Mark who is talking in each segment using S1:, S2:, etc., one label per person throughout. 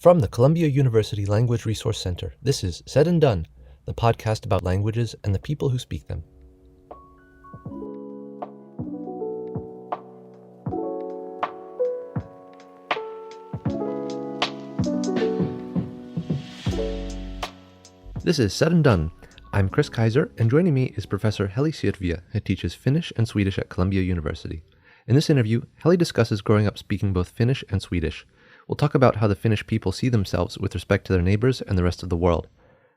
S1: From the Columbia University Language Resource Center, this is Said and Done, the podcast about languages and the people who speak them. This is Said and Done. I'm Chris Kaiser, and joining me is Professor Heli Sirviö, who teaches Finnish and Swedish at Columbia University. In this interview, Heli discusses growing up speaking both Finnish and Swedish. We'll talk about how the Finnish people see themselves with respect to their neighbors and the rest of the world.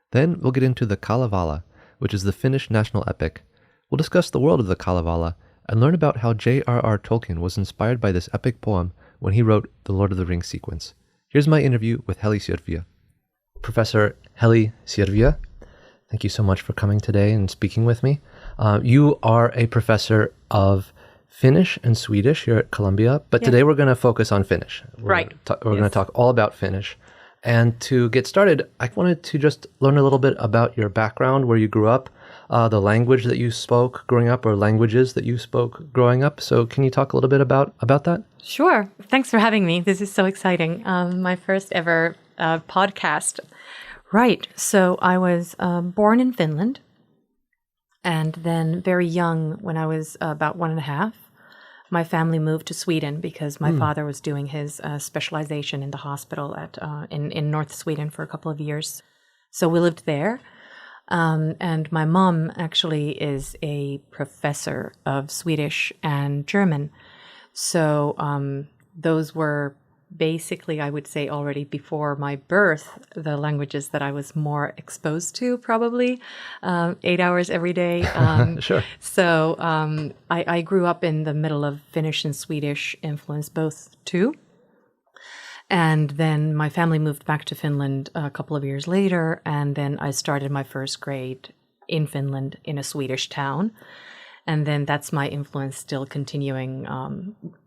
S1: Then we'll get into the Kalevala, which is the Finnish national epic. We'll discuss the world of the Kalevala and learn about how JRR Tolkien was inspired by this epic poem when he wrote the Lord of the Rings sequence. Here's my interview with Heli Sirviö. Professor Heli Sirviö, thank you so much for coming today and speaking with me. You are a professor of Finnish and Swedish here at Columbia, but today we're going to focus on Finnish. We're going to talk all about Finnish. And to get started, I wanted to just learn a little bit about your background, where you grew up, the language that you spoke growing up, or languages that you spoke growing up. So can you talk a little bit about that?
S2: Sure. Thanks for having me. This is so exciting. My first ever podcast. Right. So I was born in Finland. And then very young, when I was about 1.5, my family moved to Sweden because my father was doing his specialization in the hospital in North Sweden for a couple of years. So we lived there. And my mom actually is a professor of Swedish and German. So those were basically, I would say already before my birth, the languages that I was more exposed to, probably 8 hours every day.
S1: Sure.
S2: So I grew up in the middle of Finnish and Swedish influence, both too. And then my family moved back to Finland a couple of years later, and then I started my first grade in Finland in a Swedish town. And then that's my influence still continuing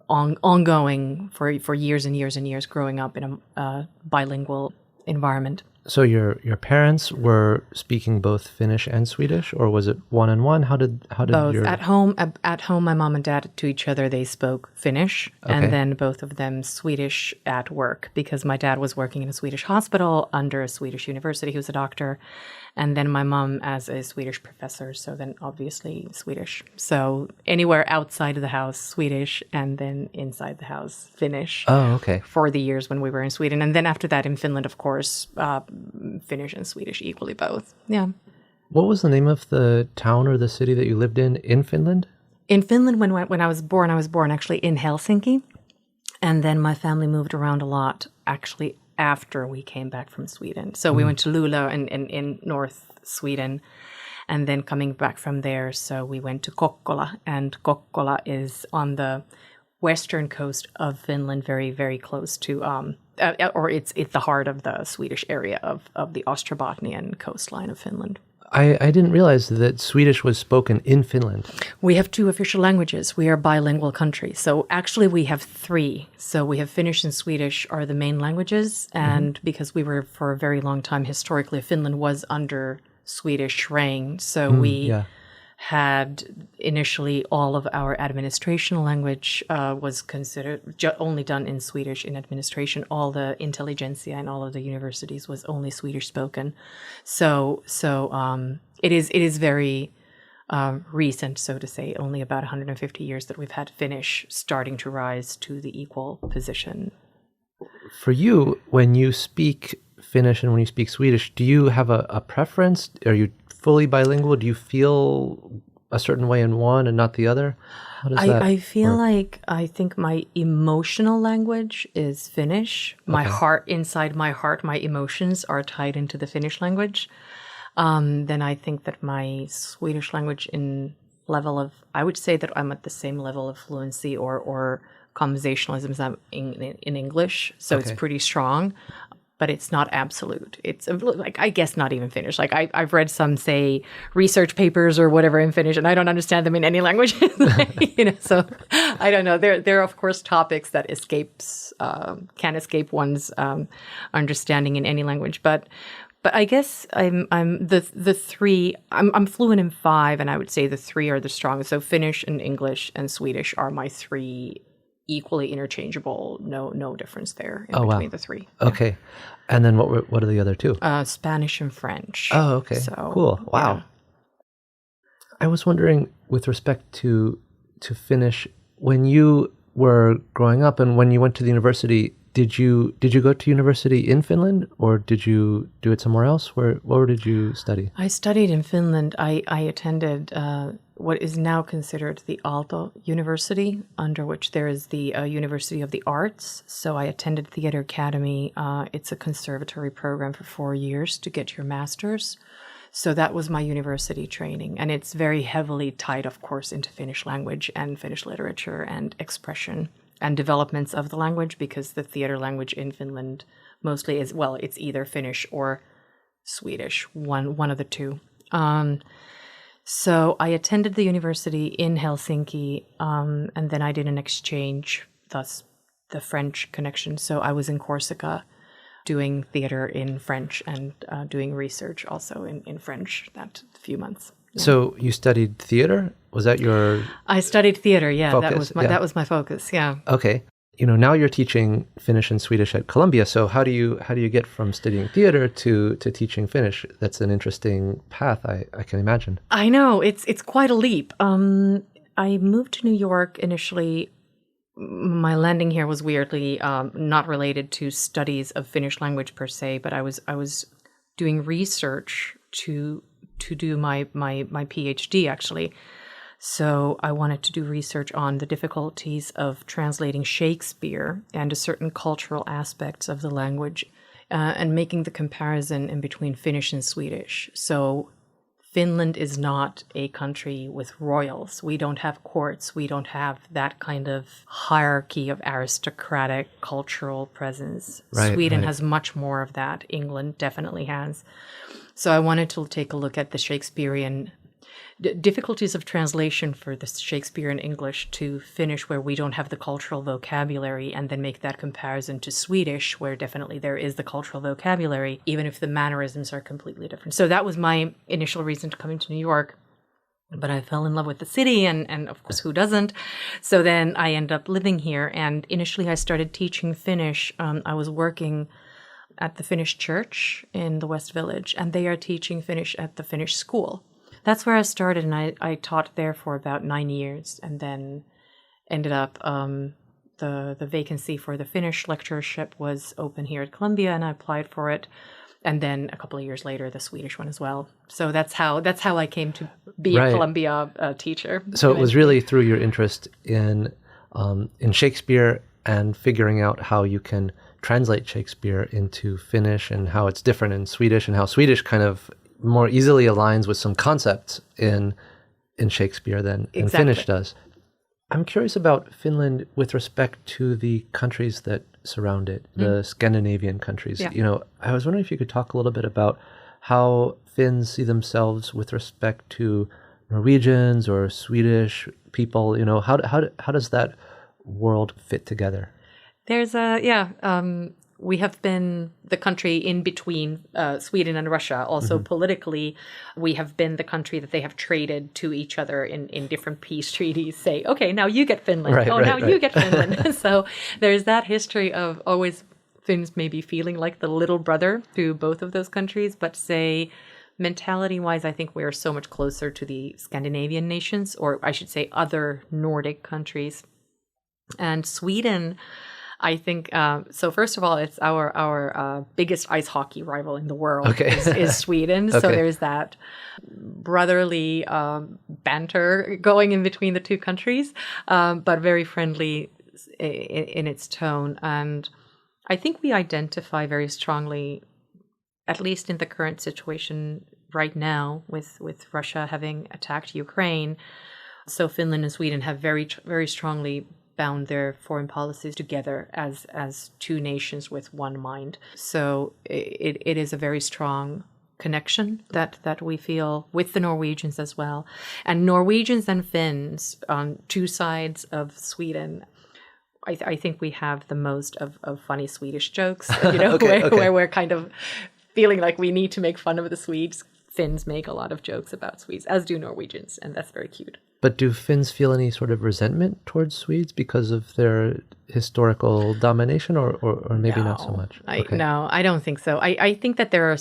S2: ongoing for years and years and years, growing up in a bilingual environment.
S1: So your parents were speaking both Finnish and Swedish, or was it one and one? How did
S2: both at home? At home, my mom and dad, to each other, they spoke Finnish, and then both of them Swedish at work, because my dad was working in a Swedish hospital under a Swedish university. He was a doctor, and then my mom as a Swedish professor. So then obviously Swedish. So anywhere outside of the house, Swedish, and then inside the house, Finnish.
S1: Oh, okay.
S2: For the years when we were in Sweden, and then after that in Finland, of course. Finnish and Swedish equally, both. Yeah.
S1: What was the name of the town or the city that you lived in Finland?
S2: In Finland, when I was born actually in Helsinki. And then my family moved around a lot, actually, after we came back from Sweden. So we went to Luleå in North Sweden. And then coming back from there, so we went to Kokkola. And Kokkola is on the western coast of Finland, very, very close to... or it's the heart of the Swedish area of the Ostrobothnian coastline of Finland.
S1: I didn't realize that Swedish was spoken in Finland.
S2: We have 2 official languages. We are a bilingual country. So actually we have 3. So we have Finnish and Swedish are the main languages. And because we were for a very long time, historically, Finland was under Swedish reign. So we had initially all of our administrational language was considered only done in Swedish in administration. All the intelligentsia and all of the universities was only Swedish spoken. So it is very recent, so to say, only about 150 years that we've had Finnish starting to rise to the equal position.
S1: For you, when you speak Finnish and when you speak Swedish, do you have a preference? Are you fully bilingual? Do you feel a certain way in one and not the other? How does that
S2: I feel
S1: work?
S2: like I think my emotional language is Finnish. My heart, inside my heart, my emotions are tied into the Finnish language. Then I think that my Swedish language in level of, I would say that I'm at the same level of fluency or conversationalism as I'm in English. So it's pretty strong. But it's not absolute. It's like, I guess not even Finnish. Like I've read some, say, research papers or whatever in Finnish, and I don't understand them in any language. So I don't know. There are of course topics that can escape one's understanding in any language. But I guess I'm the 3. I'm fluent in 5, and I would say the 3 are the strongest. So Finnish and English and Swedish are my 3 equally interchangeable. No difference there between the three.
S1: Okay. And then what are the other two?
S2: Spanish and French.
S1: Oh, okay.
S2: So,
S1: cool. Wow.
S2: Yeah.
S1: I was wondering, with respect to Finnish, when you were growing up and when you went to the university, did you go to university in Finland, or did you do it somewhere else? Where did you study?
S2: I studied in Finland. I attended what is now considered the Aalto University, under which there is the University of the Arts. So I attended Theatre Academy. It's a conservatory program for 4 years to get your master's. So that was my university training. And it's very heavily tied, of course, into Finnish language and Finnish literature and expression and developments of the language, because the theater language in Finland mostly is, well, it's either Finnish or Swedish, one of the two. So I attended the university in Helsinki, and then I did an exchange, thus the French connection. So I was in Corsica doing theater in French and doing research also in French that few months. Yeah.
S1: So you studied theater? Was that your
S2: I studied theater, yeah.
S1: focus?
S2: That was my focus, yeah.
S1: Okay. Now you're teaching Finnish and Swedish at Columbia. So how do you get from studying theater to teaching Finnish? That's an interesting path, I can imagine.
S2: I know, it's quite a leap. I moved to New York initially. My landing here was weirdly not related to studies of Finnish language per se, but I was doing research to do my PhD actually. So I wanted to do research on the difficulties of translating Shakespeare and a certain cultural aspects of the language, and making the comparison in between Finnish and Swedish. So Finland is not a country with royals. We don't have courts. We don't have that kind of hierarchy of aristocratic cultural presence.
S1: Right,
S2: Sweden has much more of that. England definitely has. So I wanted to take a look at the Shakespearean difficulties of translation for the Shakespearean English to Finnish, where we don't have the cultural vocabulary, and then make that comparison to Swedish, where definitely there is the cultural vocabulary, even if the mannerisms are completely different. So that was my initial reason to coming to New York. But I fell in love with the city, and of course, who doesn't? So then I ended up living here, and initially I started teaching Finnish. I was working at the Finnish church in the West Village, and they are teaching Finnish at the Finnish school. That's where I started, and I taught there for about 9 years, and then ended up the vacancy for the Finnish lectureship was open here at Columbia, and I applied for it. And then a couple of years later, the Swedish one as well. So that's how I came to be a Columbia teacher.
S1: So it was really through your interest in Shakespeare and figuring out how you can translate Shakespeare into Finnish and how it's different in Swedish, and how Swedish kind of more easily aligns with some concepts in Shakespeare than Finnish does. I'm curious about Finland with respect to the countries that surround it, the Scandinavian countries.
S2: Yeah.
S1: I was wondering if you could talk a little bit about how Finns see themselves with respect to Norwegians or Swedish people. How does that world fit together?
S2: There's we have been the country in between Sweden and Russia. Also politically, we have been the country that they have traded to each other in different peace treaties. Say, okay, now you get Finland. You get Finland. So there's that history of always Finns maybe feeling like the little brother to both of those countries. But say, mentality-wise, I think we're so much closer to the Scandinavian nations, or I should say other Nordic countries. And Sweden, I think, so first of all, it's our biggest ice hockey rival in the world is Sweden. Okay. So there's that brotherly banter going in between the two countries, but very friendly in its tone. And I think we identify very strongly, at least in the current situation right now with Russia having attacked Ukraine. So Finland and Sweden have very, very strongly bound their foreign policies together as two nations with one mind. So it is a very strong connection that we feel with the Norwegians as well. And Norwegians and Finns on two sides of Sweden, I think we have the most of funny Swedish jokes, where we're kind of feeling like we need to make fun of the Swedes. Finns make a lot of jokes about Swedes, as do Norwegians, and that's very cute.
S1: But do Finns feel any sort of resentment towards Swedes because of their historical domination, or maybe not so much?
S2: No, I don't think so. I think that there are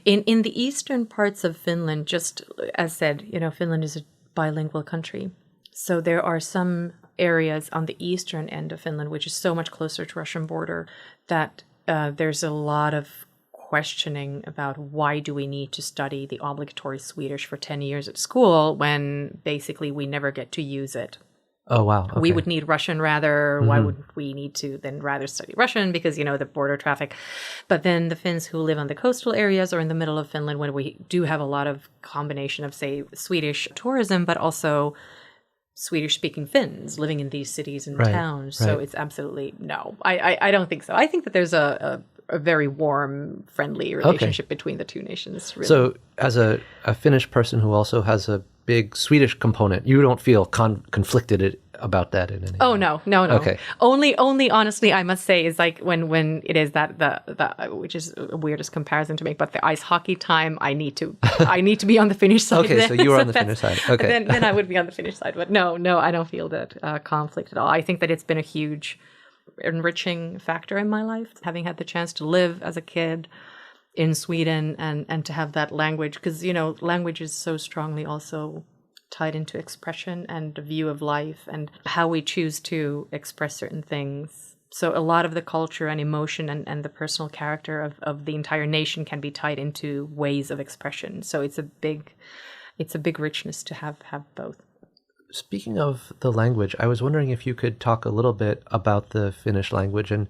S2: in the eastern parts of Finland, just as said, Finland is a bilingual country. So there are some areas on the eastern end of Finland, which is so much closer to Russian border, that there's a lot of questioning about why do we need to study the obligatory Swedish for 10 years at school when basically we never get to use it.
S1: Oh, wow. Okay.
S2: We would need Russian rather. Why would we need to then rather study Russian? Because, the border traffic. But then the Finns who live on the coastal areas or in the middle of Finland, when we do have a lot of combination of, say, Swedish tourism, but also Swedish-speaking Finns living in these cities and towns. So it's absolutely no. I don't think so. I think that there's a very warm, friendly relationship between the two nations. Really.
S1: So as a Finnish person who also has a big Swedish component, you don't feel conflicted about that in any way?
S2: Oh, no.
S1: Okay.
S2: Only honestly, I must say, is like when it is that the which is the weirdest comparison to make, but the ice hockey time, I need to be on the Finnish side.
S1: Okay, so you were on the Finnish side. Okay.
S2: Then I would be on the Finnish side. But no, I don't feel that conflict at all. I think that it's been a huge enriching factor in my life, having had the chance to live as a kid in Sweden and to have that language, because language is so strongly also tied into expression and a view of life and how we choose to express certain things. So a lot of the culture and emotion and the personal character of the entire nation can be tied into ways of expression. So it's a big richness to have both.
S1: Speaking of the language, I was wondering if you could talk a little bit about the Finnish language. And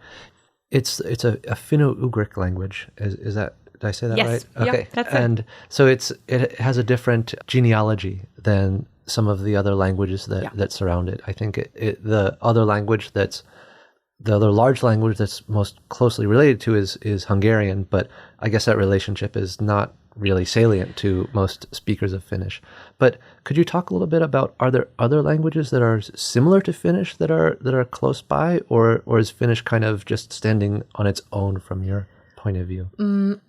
S1: it's a Finno-Ugric language. Is that, did I say that right?
S2: Okay.
S1: Yeah,
S2: that's
S1: and
S2: it.
S1: so it has a different genealogy than some of the other languages that surround it. I think the other large language that's most closely related to is Hungarian, but I guess that relationship is not really salient to most speakers of Finnish. But could you talk a little bit about, are there other languages that are similar to Finnish that are close by, or is Finnish kind of just standing on its own from your point of view?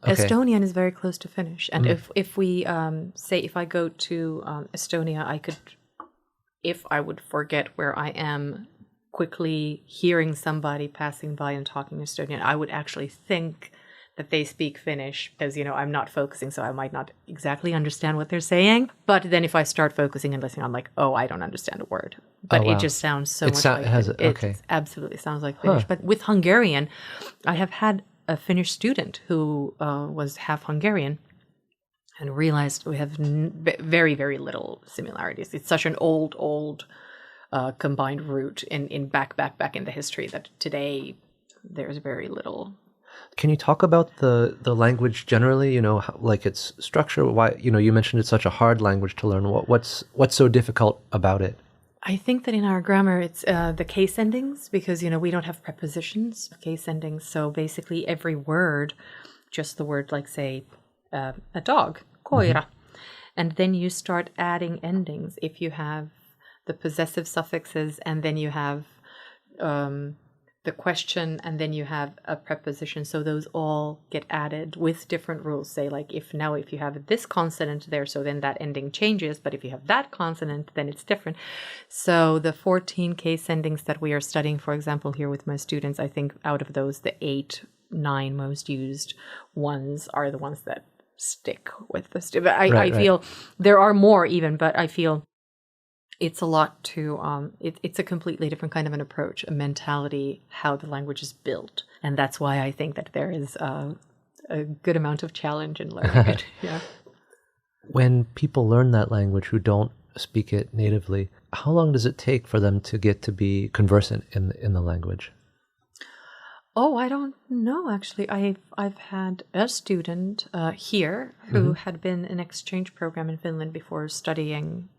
S2: Estonian is very close to Finnish, and if we say if I go to Estonia, I could, if I would forget where I am, quickly hearing somebody passing by and talking Estonian, I would actually think that they speak Finnish, because I'm not focusing, so I might not exactly understand what they're saying. But then if I start focusing and listening, I'm like, oh, I don't understand a word. But it just sounds so much like it absolutely sounds like Finnish. But with Hungarian, I have had a Finnish student who was half Hungarian and realized we have very, very little similarities. It's such an old combined root in back in the history that today there's very little.
S1: Can you talk about the language generally, like its structure? Why, you mentioned it's such a hard language to learn. What's so difficult about it?
S2: I think that in our grammar, it's the case endings, because, we don't have prepositions, case endings. So basically every word, just the word like, say, a dog, koira. And then you start adding endings. If you have the possessive suffixes, and then you have the question, and then you have a preposition. So those all get added with different rules. Say, like, if you have this consonant there, so then that ending changes. But if you have that consonant, then it's different. So the 14 case endings that we are studying, for example, here with my students, I think out of those, the 9 most used ones are the ones that stick with the student. I feel there are more even, but I feel it's a lot to, it's a completely different kind of an approach, a mentality, how the language is built. And that's why I think that there is a good amount of challenge in learning it. Yeah.
S1: When people learn that language who don't speak it natively, how long does it take for them to get to be conversant in the language?
S2: Oh, I don't know, actually. I've had a student here who had been in an exchange program in Finland before studying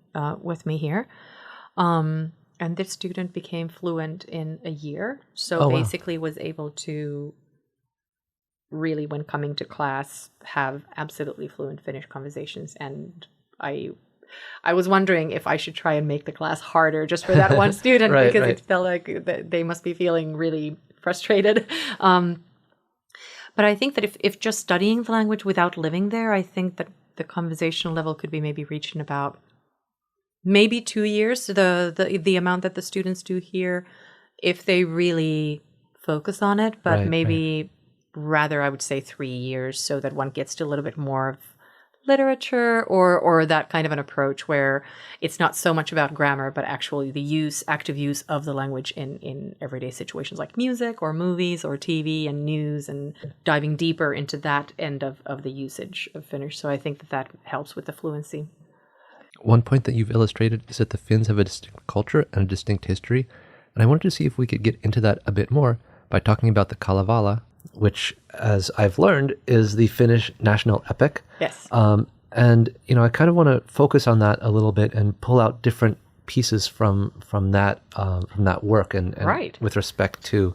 S2: with me here. And this student became fluent in a year. So basically was able to really, when coming to class, have absolutely fluent Finnish conversations. And I was wondering if I should try and make the class harder just for that one student, because it felt like they must be feeling really frustrated. But I think that if just studying the language without living there, I think that the conversational level could be maybe reached in about maybe 2 years, the amount that the students do here, if they really focus on it, but maybe rather I would say 3 years, so that one gets to a little bit more of literature or that kind of an approach where it's not so much about grammar, but actually the active use of the language in everyday situations like music or movies or TV and news, and diving deeper into that end of the usage of Finnish. So I think that helps with the fluency.
S1: One point that you've illustrated is that the Finns have a distinct culture and a distinct history. And I wanted to see if we could get into that a bit more by talking about the Kalevala, which, as I've learned, is the Finnish national epic.
S2: Yes.
S1: And, I kind of want to focus on that a little bit and pull out different pieces from that work and
S2: right.
S1: with respect to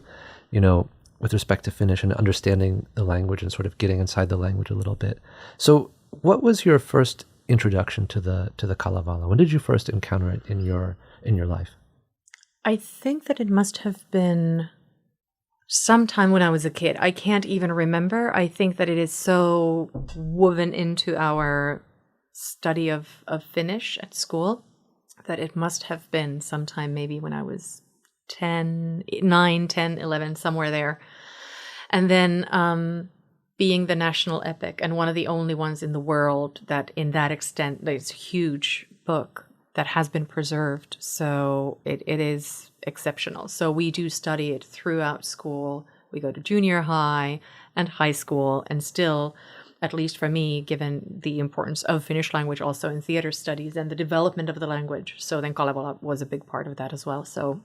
S1: Finnish and understanding the language and sort of getting inside the language a little bit. So what was your first introduction to the Kalevala? When did you first encounter it in your life?
S2: I think that it must have been sometime when I was a kid. I can't even remember. I think that it is so woven into our study of Finnish at school that it must have been sometime maybe when I was 9, 10, 11, somewhere there. And then being the national epic and one of the only ones in the world that in that extent, it's a huge book that has been preserved. So it is exceptional. So we do study it throughout school. We go to junior high and high school, and still, at least for me, given the importance of Finnish language also in theater studies and the development of the language. So then Kalevala was a big part of that as well. So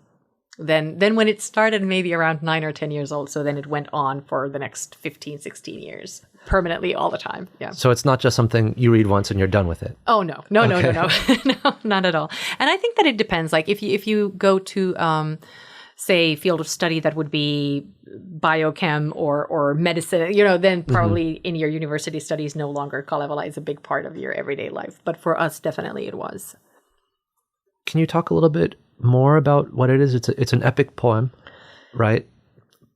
S2: then when it started, maybe around 9 or 10 years old, so then it went on for the next 15, 16 years, permanently all the time. Yeah.
S1: So it's not just something you read once and you're done with it.
S2: Oh, no, no, not at all. And I think that it depends. Like if you go to, say, field of study that would be biochem or medicine, then probably in your university studies, no longer Kalevala is a big part of your everyday life. But for us, definitely it was.
S1: Can you talk a little bit more about what it is? It's an epic poem, right?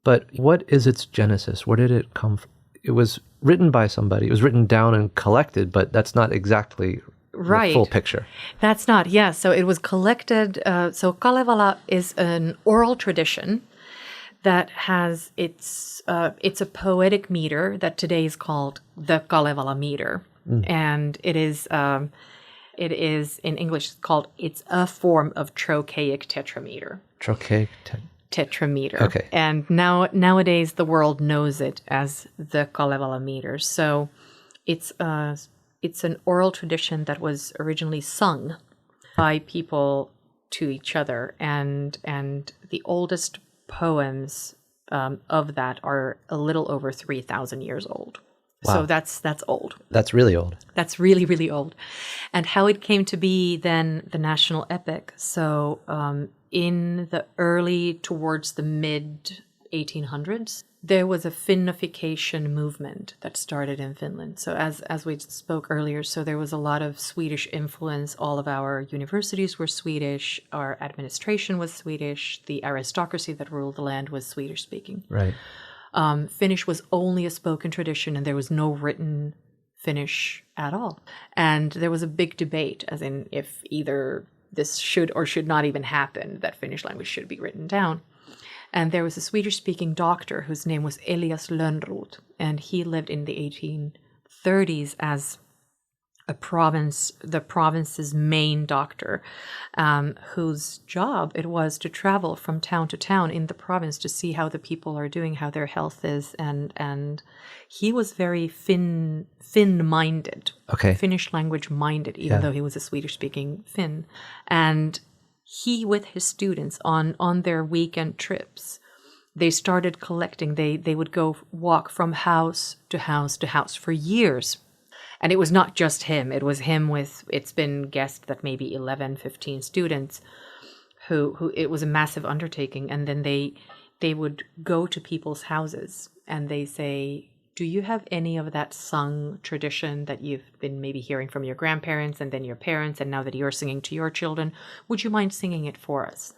S1: But what is its genesis? Where did it come from? It was written by somebody. It was written down and collected, but that's not exactly the full picture.
S2: That's not, yeah. So it was collected. So Kalevala is an oral tradition that has it's a poetic meter that today is called the Kalevala meter, and it is in English called, it's a form of trochaic tetrameter.
S1: Trochaic
S2: tetrameter.
S1: Okay.
S2: And nowadays the world knows it as the Kalevala meter. So it's an oral tradition that was originally sung by people to each other, and the oldest poems of that are a little over 3,000 years old. Wow. So that's old.
S1: That's really old.
S2: That's really, really old. And how it came to be then the national epic. So in the early towards the mid 1800s, there was a Finnification movement that started in Finland. So as we spoke earlier, so there was a lot of Swedish influence. All of our universities were Swedish. Our administration was Swedish. The aristocracy that ruled the land was Swedish speaking.
S1: Right.
S2: Finnish was only a spoken tradition, and there was no written Finnish at all. And there was a big debate, as in if either this should or should not even happen, that Finnish language should be written down. And there was a Swedish-speaking doctor whose name was Elias Lönnrot, and he lived in the 1830s as the province's main doctor, whose job it was to travel from town to town in the province to see how the people are doing, how their health is, and he was very Finn-minded, Finnish language minded, even though he was a Swedish-speaking Finn. And he, with his students on their weekend trips, they started collecting. They would go walk from house to house to house for years. And it was not just him. It was him with, it's been guessed that maybe 11, 15 students who it was a massive undertaking. And then they would go to people's houses and they say, do you have any of that sung tradition that you've been maybe hearing from your grandparents and then your parents, and now that you're singing to your children, would you mind singing it for us?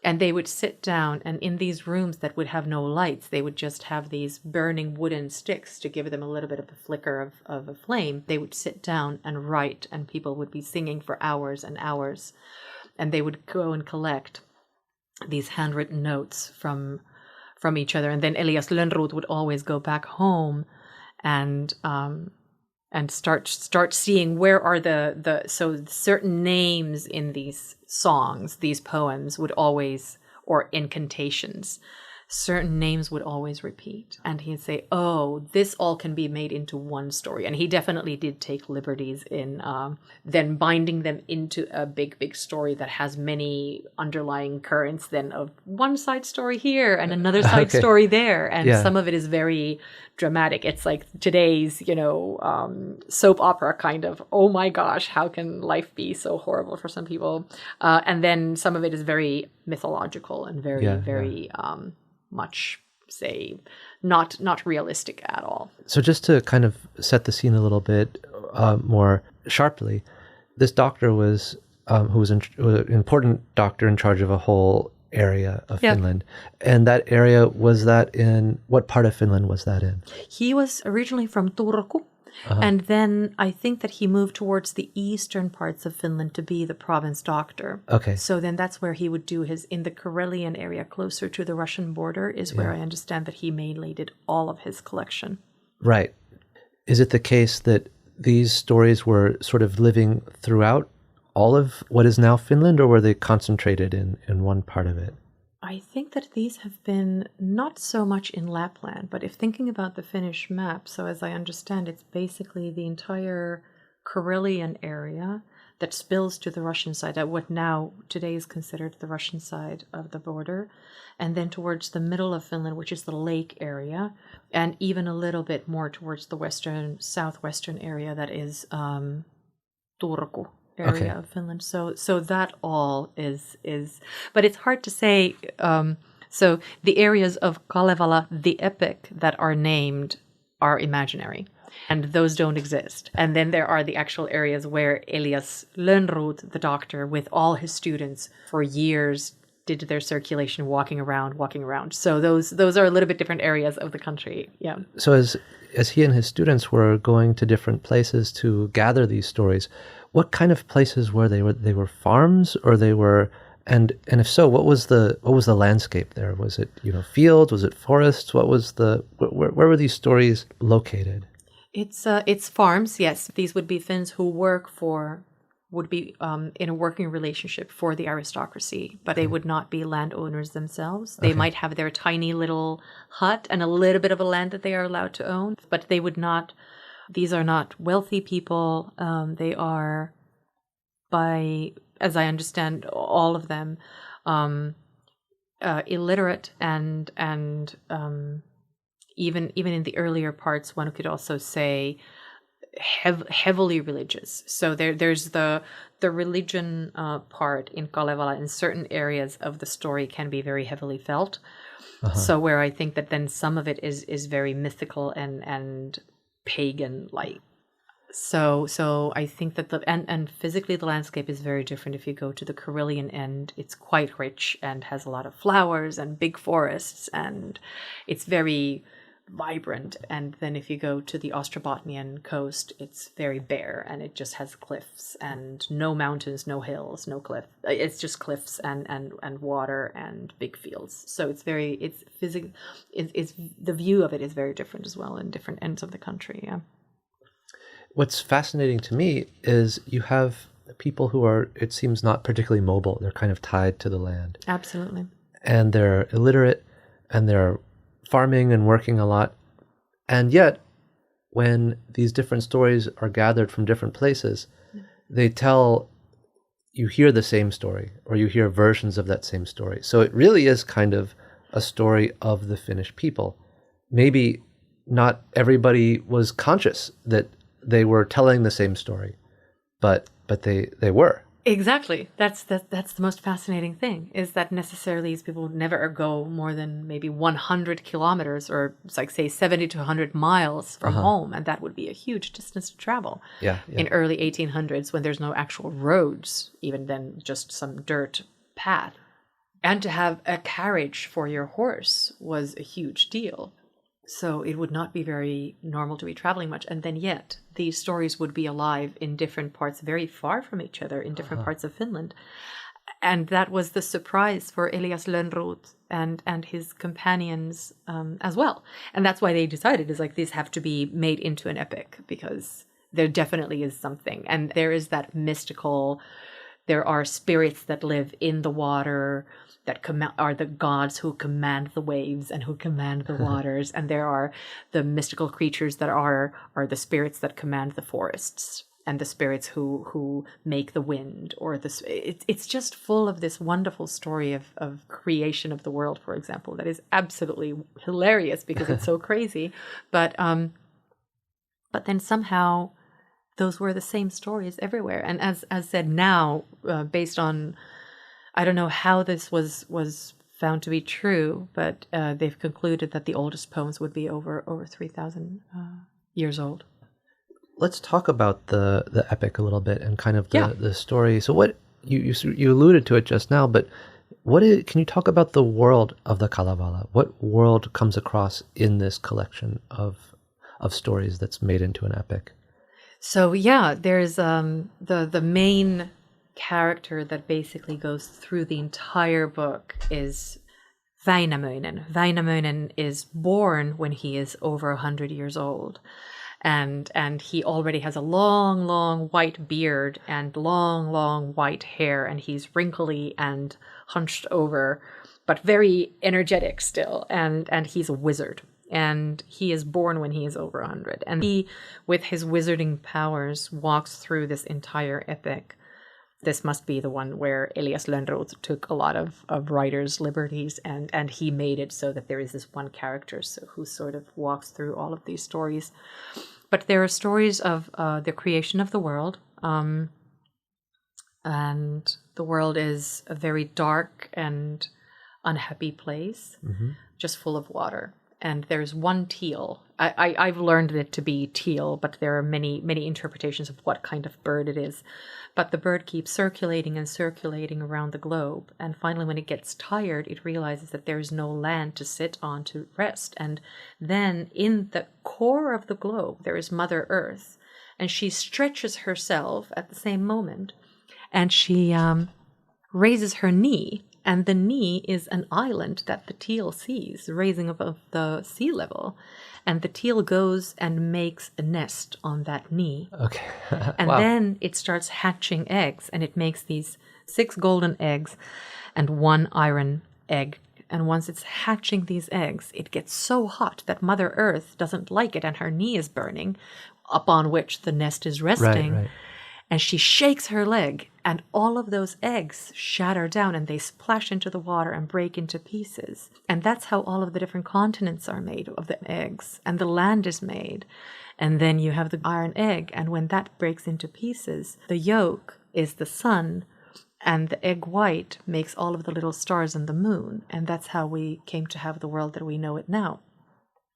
S2: And they would sit down, and in these rooms that would have no lights, they would just have these burning wooden sticks to give them a little bit of a flicker of a flame. They would sit down and write, and people would be singing for hours and hours. And they would go and collect these handwritten notes from each other. And then Elias Lönnrot would always go back home and start seeing where are so certain names in these songs, these poems would always, or incantations, certain names would always repeat. And he'd say, oh, this all can be made into one story. And he definitely did take liberties in then binding them into a big story that has many underlying currents, then of one side story here and another side story there. And some of it is very dramatic. It's like today's, soap opera kind of, oh my gosh, how can life be so horrible for some people? And then some of it is very mythological and very much, say, not realistic at all.
S1: So just to kind of set the scene a little bit more sharply, this doctor was who was an important doctor in charge of a whole area of Finland. And that area, was that in, what part of Finland was that in?
S2: He was originally from Turku. And then I think that he moved towards the eastern parts of Finland to be the province doctor.
S1: Okay.
S2: So then that's where he would do his, in the Karelian area closer to the Russian border is where I understand that he mainly did all of his collection.
S1: Right. Is it the case that these stories were sort of living throughout all of what is now Finland, or were they concentrated in one part of it?
S2: I think that these have been not so much in Lapland, but if thinking about the Finnish map, so as I understand, it's basically the entire Karelian area that spills to the Russian side, at what now today is considered the Russian side of the border, and then towards the middle of Finland, which is the lake area, and even a little bit more towards the southwestern area that is Turku area of Finland. So that all is, but it's hard to say. So the areas of Kalevala, the epic, that are named are imaginary, and those don't exist. And then there are the actual areas where Elias Lönnrot, the doctor, with all his students for years, did their circulation, walking around. So those are a little bit different areas of the country. Yeah.
S1: So as he and his students were going to different places to gather these stories, what kind of places were they? They were farms, or they were, and if so, what was the landscape there? Was it fields? Was it forests? What was where were these stories located?
S2: It's farms. Yes, these would be Finns who would be in a working relationship for the aristocracy, but they would not be landowners themselves. They might have their tiny little hut and a little bit of a land that they are allowed to own, but they would not. These are not wealthy people. They are, as I understand, all of them illiterate and even in the earlier parts, one could also say heavily religious. So there's the religion part in Kalevala in certain areas of the story can be very heavily felt. So where I think that then some of it is very mythical and pagan like. So I think that and physically the landscape is very different. If you go to the Karelian end, it's quite rich and has a lot of flowers and big forests, and it's very vibrant. And then if you go to the Ostrobotnian coast, it's very bare and it just has cliffs and no mountains, no hills, no cliff. It's just cliffs and water and big fields. So it's the view of it is very different as well in different ends of the country. Yeah.
S1: What's fascinating to me is you have people who are, it seems, not particularly mobile. They're kind of tied to the land.
S2: Absolutely.
S1: And they're illiterate and they're farming and working a lot. And yet, when these different stories are gathered from different places, you hear the same story, or you hear versions of that same story. So it really is kind of a story of the Finnish people. Maybe not everybody was conscious that they were telling the same story, but they were.
S2: Exactly. That's the most fascinating thing, is that necessarily these people never go more than maybe 100 kilometers, or it's like, say, 70 to 100 miles from home, and that would be a huge distance to travel.
S1: Yeah.
S2: In early 1800s, when there's no actual roads, even then just some dirt path. And to have a carriage for your horse was a huge deal. So it would not be very normal to be traveling much. And then yet these stories would be alive in different parts, very far from each other, in different parts of Finland. And that was the surprise for Elias Lönnrot and his companions as well. And that's why they decided, is like, these have to be made into an epic, because there definitely is something. And there is that mystical, there are spirits that live in the water that are the gods who command the waves and who command the waters. And there are the mystical creatures that are the spirits that command the forests, and the spirits who make the wind, or it's just full of this wonderful story of creation of the world, for example, that is absolutely hilarious because it's so crazy. But then somehow those were the same stories everywhere. And as said now, based on, I don't know how this was found to be true, but they've concluded that the oldest poems would be over 3,000 years old.
S1: Let's talk about the epic a little bit and kind of the story. So what you alluded to it just now, but can you talk about the world of the Kalevala? What world comes across in this collection of stories that's made into an epic?
S2: So there's the main character that basically goes through the entire book is Väinämöinen. Väinämöinen is born when he is over 100 years old. And he already has a long white beard and long white hair, and he's wrinkly and hunched over, but very energetic still. And he's a wizard, and he is born when he is over 100. And he, with his wizarding powers, walks through this entire epic. This must be the one where Elias Lönnrot took a lot of writers' liberties, and he made it so that there is this one character who sort of walks through all of these stories. But there are stories of the creation of the world, and the world is a very dark and unhappy place, just full of water. And there's one teal. I've learned it to be teal, but there are many interpretations of what kind of bird it is. But the bird keeps circulating and circulating around the globe. And finally, when it gets tired, it realizes that there's no land to sit on to rest. And then in the core of the globe, there is Mother Earth. And she stretches herself at the same moment. And she raises her knee. And the knee is an island that the teal sees, raising above the sea level. And the teal goes and makes a nest on that knee.
S1: Okay.
S2: And
S1: Wow.
S2: then it starts hatching eggs, and it makes these 6 golden eggs and 1 iron egg. And once it's hatching these eggs, it gets so hot that Mother Earth doesn't like it, and her knee is burning, upon which the nest is resting.
S1: Right.
S2: And she shakes her leg, and all of those eggs shatter down, and they splash into the water and break into pieces. And that's how all of the different continents are made, of the eggs, and the land is made. And then you have the iron egg, and when that breaks into pieces, the yolk is the sun, and the egg white makes all of the little stars and the moon. And that's how we came to have the world that we know it now.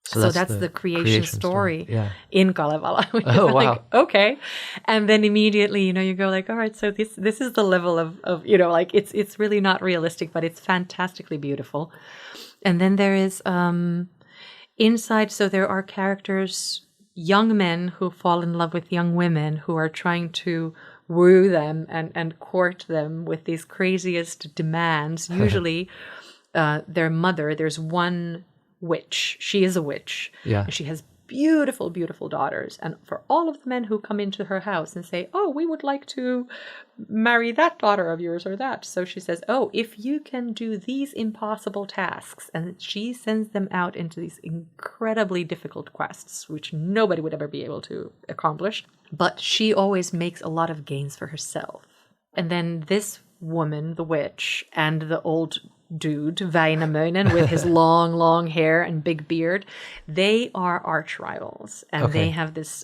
S2: So that's the creation story in Kalevala.
S1: Oh, wow.
S2: Like, okay. And then immediately, you go like, all right, so this is the level of like, it's really not realistic, but it's fantastically beautiful. And then there is inside, so there are characters, young men who fall in love with young women who are trying to woo them and court them with these craziest demands. Usually their mother, there's one witch. She is a witch.
S1: Yeah.
S2: And she has beautiful, beautiful daughters. And for all of the men who come into her house and say, oh, we would like to marry that daughter of yours or that. So she says, oh, if you can do these impossible tasks. And she sends them out into these incredibly difficult quests, which nobody would ever be able to accomplish. But she always makes a lot of gains for herself. And then this woman, the witch, and the old dude, Väinämöinen, with his long hair and big beard, they are arch rivals. And they have this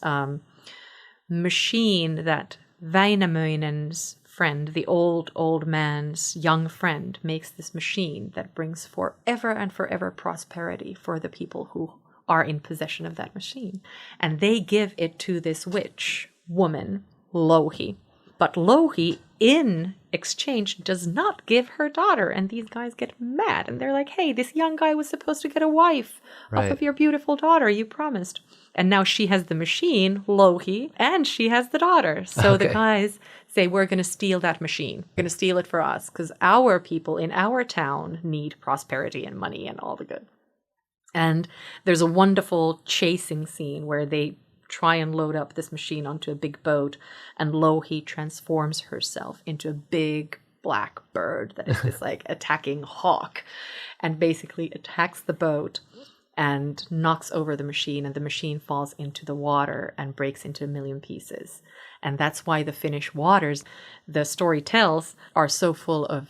S2: machine that Väinämöinen's friend, the old man's young friend, makes this machine that brings forever and forever prosperity for the people who are in possession of that machine. And they give it to this witch woman, Louhi. But Louhi, in exchange, does not give her daughter. And these guys get mad. And they're like, hey, this young guy was supposed to get a wife off of your beautiful daughter. You promised. And now she has the machine, Louhi, and she has the daughter. So the guys say, we're going to steal that machine. We're going to steal it for us because our people in our town need prosperity and money and all the good. And there's a wonderful chasing scene where they try and load up this machine onto a big boat, and Louhi transforms herself into a big black bird that is this like attacking hawk, and basically attacks the boat and knocks over the machine, and the machine falls into the water and breaks into a million pieces. And that's why the Finnish waters, the story tells, are so full of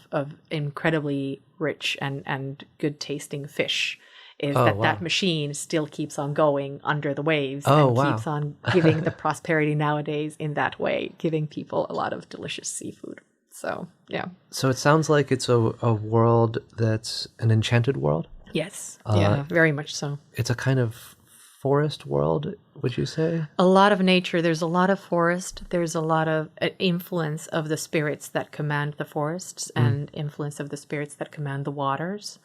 S2: incredibly rich and good tasting fish. That machine still keeps on going under the waves keeps on giving the prosperity nowadays in that way, giving people a lot of delicious seafood. So, yeah.
S1: So it sounds like it's a world that's an enchanted world?
S2: Yes. Yeah, very much so.
S1: It's a kind of forest world, would you say?
S2: A lot of nature. There's a lot of forest. There's a lot of influence of the spirits that command the forests and influence of the spirits that command the waters.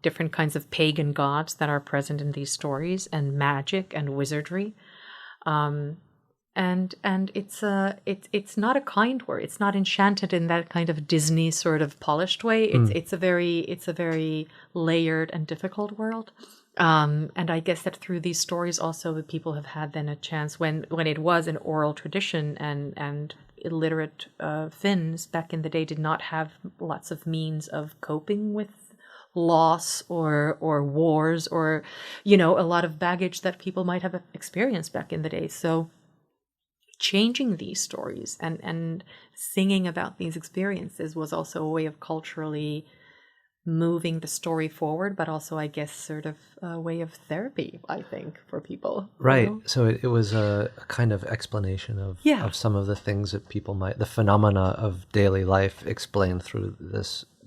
S2: Different kinds of pagan gods that are present in these stories, and magic and wizardry, and it's not a kind word. It's not enchanted in that kind of Disney sort of polished way. It's a very layered and difficult world. And I guess that through these stories also people have had then a chance when it was an oral tradition and illiterate Finns back in the day did not have lots of means of coping with loss or wars or, a lot of baggage that people might have experienced back in the day. So changing these stories and singing about these experiences was also a way of culturally moving the story forward, but also, I guess, sort of a way of therapy, I think, for people.
S1: Right. So it was a kind of explanation of some of the things that people the phenomena of daily life explained through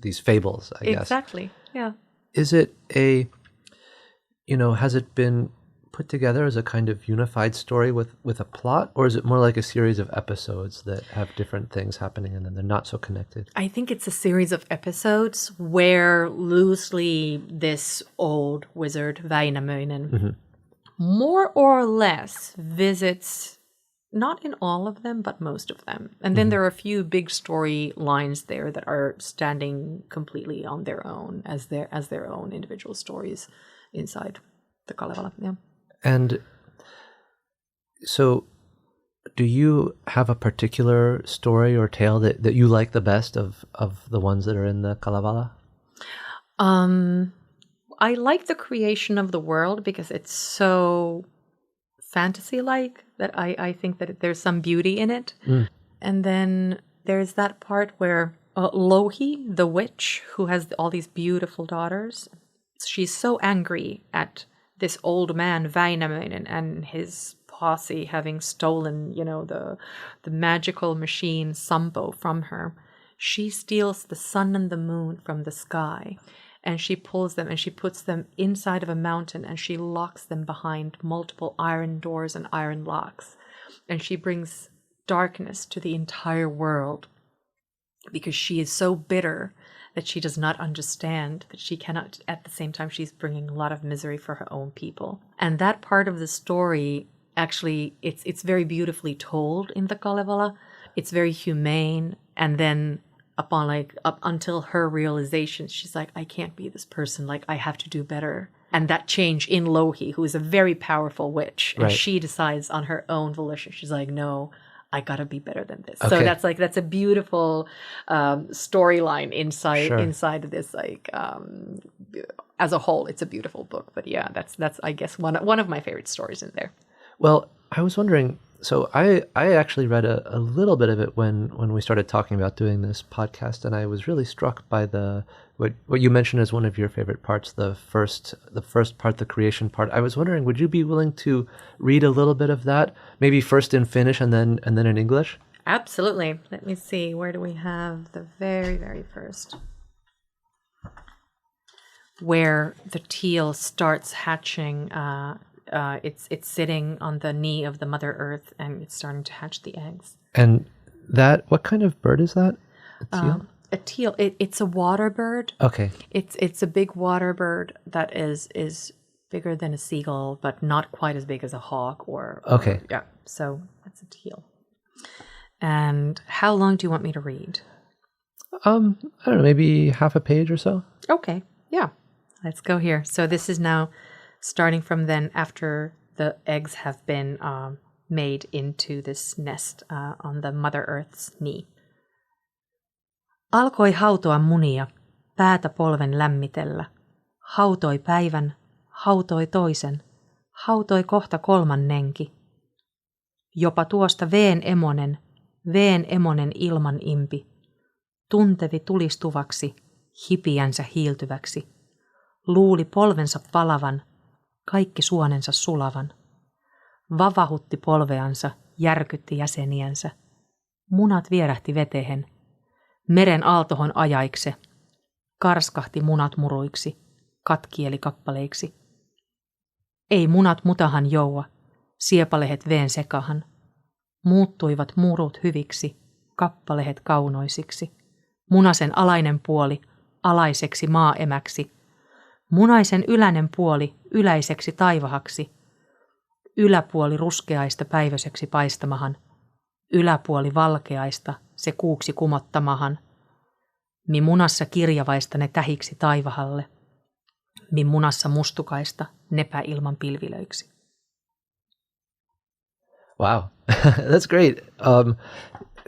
S1: these fables, I guess.
S2: Exactly. Yeah.
S1: Is it has it been put together as a kind of unified story with a plot, or is it more like a series of episodes that have different things happening and then they're not so connected?
S2: I think it's a series of episodes where loosely this old wizard, Väinämöinen, more or less visits, not in all of them, but most of them. And then there are a few big story lines there that are standing completely on their own as their own individual stories inside the Kalevala. Yeah.
S1: And so do you have a particular story or tale that you like the best of the ones that are in the Kalevala?
S2: I like the creation of the world because it's so fantasy-like that I think that there's some beauty in it. And then there's that part where Louhi, the witch, who has all these beautiful daughters, she's so angry at this old man, Väinämöinen, and his posse having stolen, the magical machine Sampo from her. She steals the sun and the moon from the sky, and she pulls them and she puts them inside of a mountain, and she locks them behind multiple iron doors and iron locks. And she brings darkness to the entire world because she is so bitter that she does not understand that she cannot, at the same time, she's bringing a lot of misery for her own people. And that part of the story, actually, it's very beautifully told in the Kalevala. It's very humane. And then up until her realization, she's like, I can't be this person. Like, I have to do better. And that change in Louhi, who is a very powerful witch, and she decides on her own volition. She's like, no, I gotta be better than this. Okay. So that's a beautiful storyline inside of this. As a whole, it's a beautiful book. But yeah, that's I guess one of my favorite stories in there.
S1: Well, I was wondering. So I actually read a little bit of it when we started talking about doing this podcast, and I was really struck by what you mentioned as one of your favorite parts, the first part, the creation part. I was wondering, would you be willing to read a little bit of that, maybe first in Finnish and then in English?
S2: Absolutely. Let me see. Where do we have the very, very first? Where the teal starts hatching it's sitting on the knee of the Mother Earth, and it's starting to hatch the eggs.
S1: And what kind of bird is that? A teal?
S2: A teal. It's a water bird.
S1: Okay.
S2: It's a big water bird that is bigger than a seagull, but not quite as big as a hawk
S1: Okay.
S2: Yeah. So that's a teal. And how long do you want me to read?
S1: I don't know, maybe half a page or so.
S2: Okay. Yeah. Let's go here. So this is now starting from then after the eggs have been made into this nest on the Mother Earth's knee. Alkoi hautoa munia, päätä polven lämmitellä. Hautoi päivän, hautoi toisen, hautoi kohta kolmannenkin. Jopa tuosta veen emonen ilman impi. Tuntevi tulistuvaksi, hipiänsä hiiltyväksi. Luuli polvensa palavan, kaikki suonensa sulavan. Vavahutti polveansa, järkytti jäseniänsä. Munat vierähti vetehen. Meren aaltohon ajaikse. Karskahti munat muruiksi, katkieli kappaleiksi. Ei munat mutahan joua, siepalehet veen sekahan. Muuttuivat murut hyviksi, kappalehet kaunoisiksi. Munasen alainen puoli, alaiseksi maaemäksi. Munaisen yläinen puoli, yläiseksi taivahaksi. Yläpuoli ruskeaista päivöiseksi paistamahan. Yläpuoli valkeaista, se kuuksi kumottamahan. Mi munassa kirjavaista ne tähiksi taivahalle. Mi munassa mustukaista nepä ilman pilvilöiksi.
S1: Wow, that's great.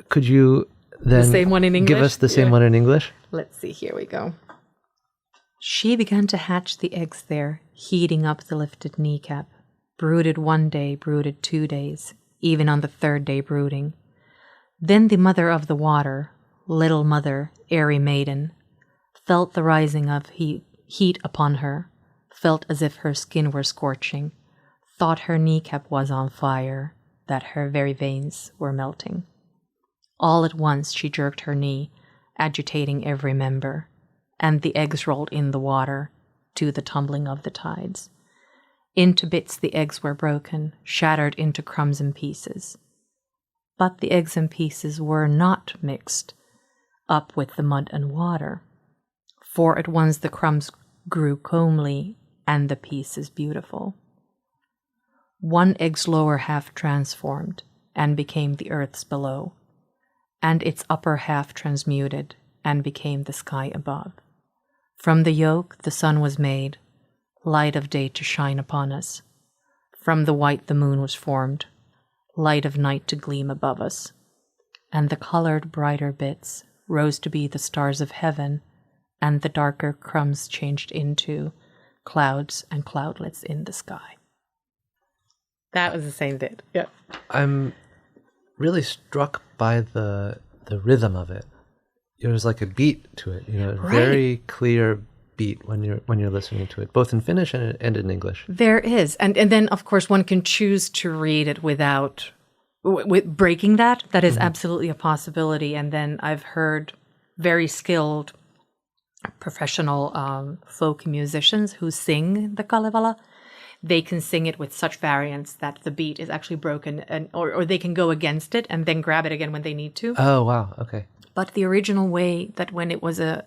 S1: Could you then
S2: the same one in English?
S1: give us the same one in English?
S2: Let's see, here we go. She began to hatch the eggs there, heating up the lifted kneecap. Brooded 1 day, brooded 2 days, even on the 3rd day brooding. Then the mother of the water, little mother, airy maiden, felt the rising of heat upon her, felt as if her skin were scorching, thought her kneecap was on fire, that her very veins were melting. All at once she jerked her knee, agitating every member, and the eggs rolled in the water to the tumbling of the tides. Into bits the eggs were broken, shattered into crumbs and pieces. But the eggs and pieces were not mixed up with the mud and water, for at once the crumbs grew comely and the pieces beautiful. One egg's lower half transformed and became the earth's below, and its upper half transmuted and became the sky above. From the yolk the sun was made, light of day to shine upon us. From the white the moon was formed, light of night to gleam above us. And the colored brighter bits rose to be the stars of heaven, and the darker crumbs changed into clouds and cloudlets in the sky. That was the same bit. Yeah.
S1: I'm really struck by the rhythm of it. There's like a beat to it,
S2: Right.
S1: Very clear beat when you're listening to it, both in Finnish and in English.
S2: There is, and then of course one can choose to read it without with breaking that. That is absolutely a possibility. And then I've heard very skilled professional folk musicians who sing the Kalevala. They can sing it with such variance that the beat is actually broken, or they can go against it and then grab it again when they need to.
S1: Oh, wow. Okay.
S2: But the original way that when it was a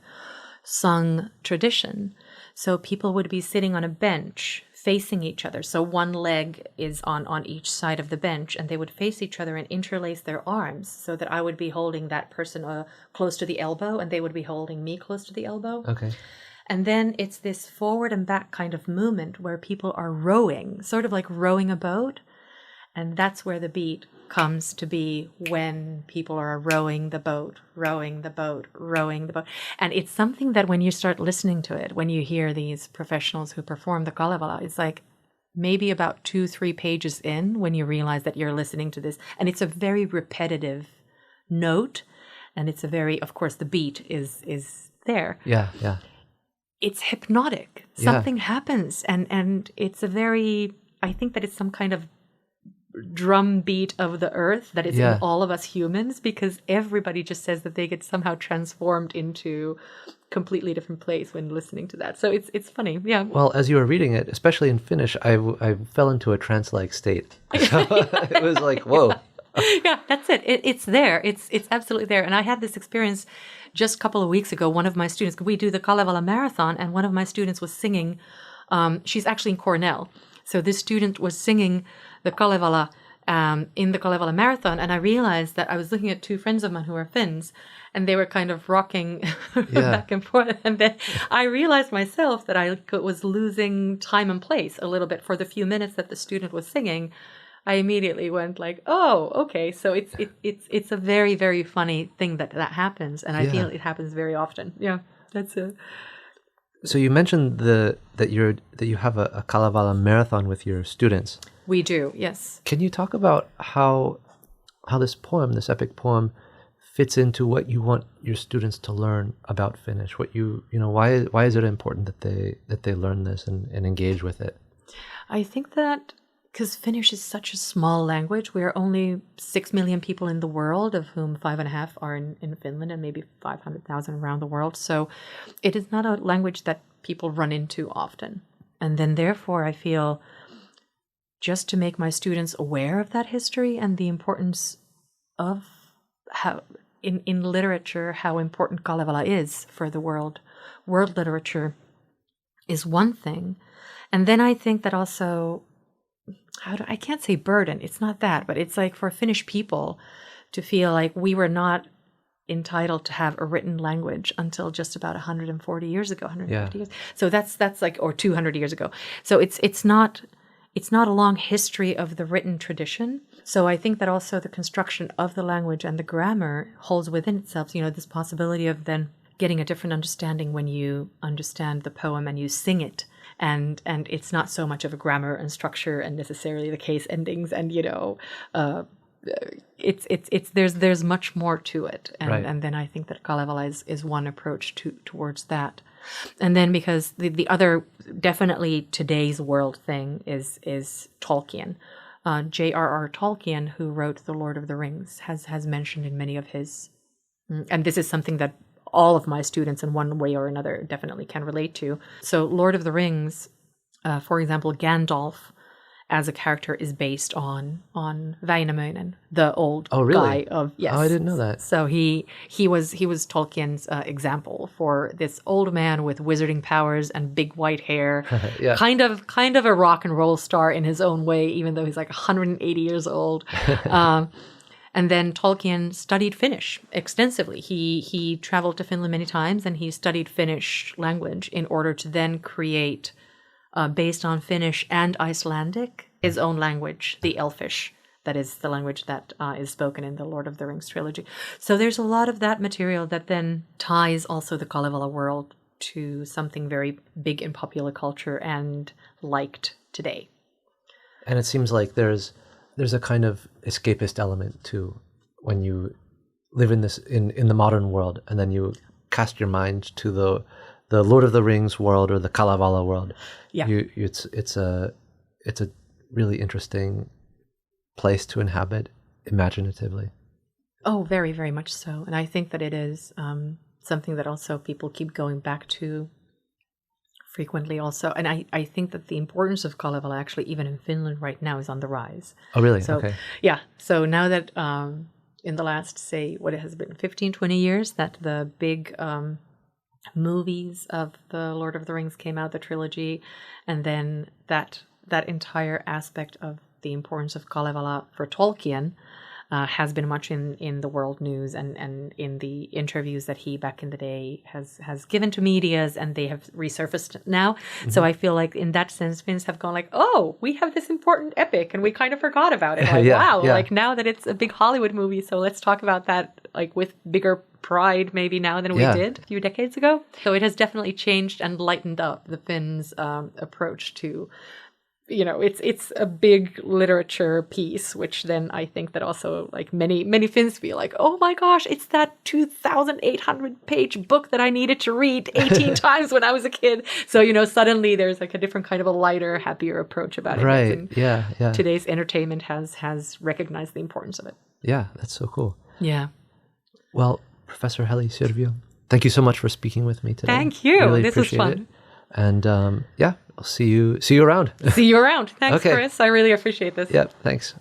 S2: sung tradition, so people would be sitting on a bench facing each other. So one leg is on each side of the bench, and they would face each other and interlace their arms so that I would be holding that person close to the elbow, and they would be holding me close to the elbow.
S1: Okay.
S2: And then it's this forward and back kind of movement where people are rowing, sort of like rowing a boat. And that's where the beat comes to be, when people are rowing the boat, rowing the boat, rowing the boat. And it's something that when you start listening to it, when you hear these professionals who perform the Kalevala, it's like maybe about 2-3 pages in when you realize that you're listening to this. And it's a very repetitive note. And it's a very, of course, the beat is there.
S1: Yeah, yeah.
S2: It's hypnotic. Something happens. And it's a very, I think that it's some kind of drum beat of the earth that is in all of us humans, because everybody just says that they get somehow transformed into completely different place when listening to that. So it's funny. Yeah.
S1: Well, as you were reading it, especially in Finnish, I fell into a trance-like state. So it was like, whoa.
S2: Yeah, that's it. It's there. It's absolutely there. And I had this experience just a couple of weeks ago. One of my students, we do the Kalevala marathon, and one of my students was singing. She's actually in Cornell. So this student was singing the Kalevala in the Kalevala marathon, and I realized that I was looking at two friends of mine who are Finns, and they were kind of rocking back and forth. And then I realized myself that I was losing time and place a little bit for the few minutes that the student was singing. I immediately went like, oh, okay. So it's a very, very funny thing that happens, and I feel it happens very often. Yeah, that's it.
S1: So you mentioned that you have a Kalevala marathon with your students.
S2: We do, yes.
S1: Can you talk about how this poem, this epic poem, fits into what you want your students to learn about Finnish? What why is it important that they learn this and engage with it?
S2: I think that because Finnish is such a small language, we are only 6 million people in the world, of whom 5.5 are in Finland and maybe 500,000 around the world. So it is not a language that people run into often. And then therefore I feel just to make my students aware of that history and the importance of how in literature, how important Kalevala is for the world. World literature is one thing. And then I think that also, I can't say burden, it's not that, but it's like for Finnish people to feel like we were not entitled to have a written language until just about 140 years ago, 150 years. So that's like, or 200 years ago. So it's not a long history of the written tradition. So I think that also the construction of the language and the grammar holds within itself, this possibility of then getting a different understanding when you understand the poem and you sing it. And it's not so much of a grammar and structure and necessarily the case endings and there's much more to it, and then I think that Kalevala is one approach towards that. And then because the other definitely today's world thing is Tolkien. JRR Tolkien, who wrote The Lord of the Rings, has mentioned in many of his, and this is something that all of my students in one way or another definitely can relate to. So Lord of the Rings, for example, Gandalf as a character is based on Väinämöinen, the old guy of, yes.
S1: Oh, I didn't know that.
S2: So he was Tolkien's example for this old man with wizarding powers and big white hair, kind of a rock and roll star in his own way, even though he's like 180 years old. And then Tolkien studied Finnish extensively. He traveled to Finland many times, and he studied Finnish language in order to then create, based on Finnish and Icelandic, his own language, the Elfish. That is the language that is spoken in the Lord of the Rings trilogy. So there's a lot of that material that then ties also the Kalevala world to something very big in popular culture and liked today.
S1: And it seems like there's a kind of escapist element to when you live in the modern world, and then you cast your mind to the Lord of the Rings world or the Kalevala world. Yeah, it's a really interesting place to inhabit imaginatively.
S2: Oh, very, very much so. And I think that it is something that also people keep going back to frequently also. And I think that the importance of Kalevala actually even in Finland right now is on the rise.
S1: Oh, really?
S2: So,
S1: okay.
S2: Yeah. So now that in the last, say, what it has been, 15, 20 years, that the big movies of the Lord of the Rings came out, the trilogy, and then that entire aspect of the importance of Kalevala for Tolkien has been much in the world news and in the interviews that he back in the day has given to medias, and they have resurfaced now. Mm-hmm. So I feel like in that sense, Finns have gone like, oh, we have this important epic and we kind of forgot about it. Like, wow, like now that it's a big Hollywood movie, so let's talk about that like with bigger pride maybe now than we did a few decades ago. So it has definitely changed and lightened up the Finns' approach to, it's a big literature piece, which then I think that also like many Finns feel like, oh my gosh, it's that 2,800 page book that I needed to read 18 times when I was a kid. So, suddenly there's like a different kind of a lighter, happier approach about it.
S1: Right.
S2: And
S1: yeah.
S2: today's entertainment has recognized the importance of it.
S1: Yeah, that's so cool.
S2: Yeah.
S1: Well, Professor Heli Sirviö, thank you so much for speaking with me today.
S2: Thank you.
S1: Really
S2: this was
S1: appreciate
S2: fun.
S1: it. And I'll see you around.
S2: See you around. Thanks,
S1: Okay.
S2: Chris. I really appreciate this.
S1: Yep, thanks.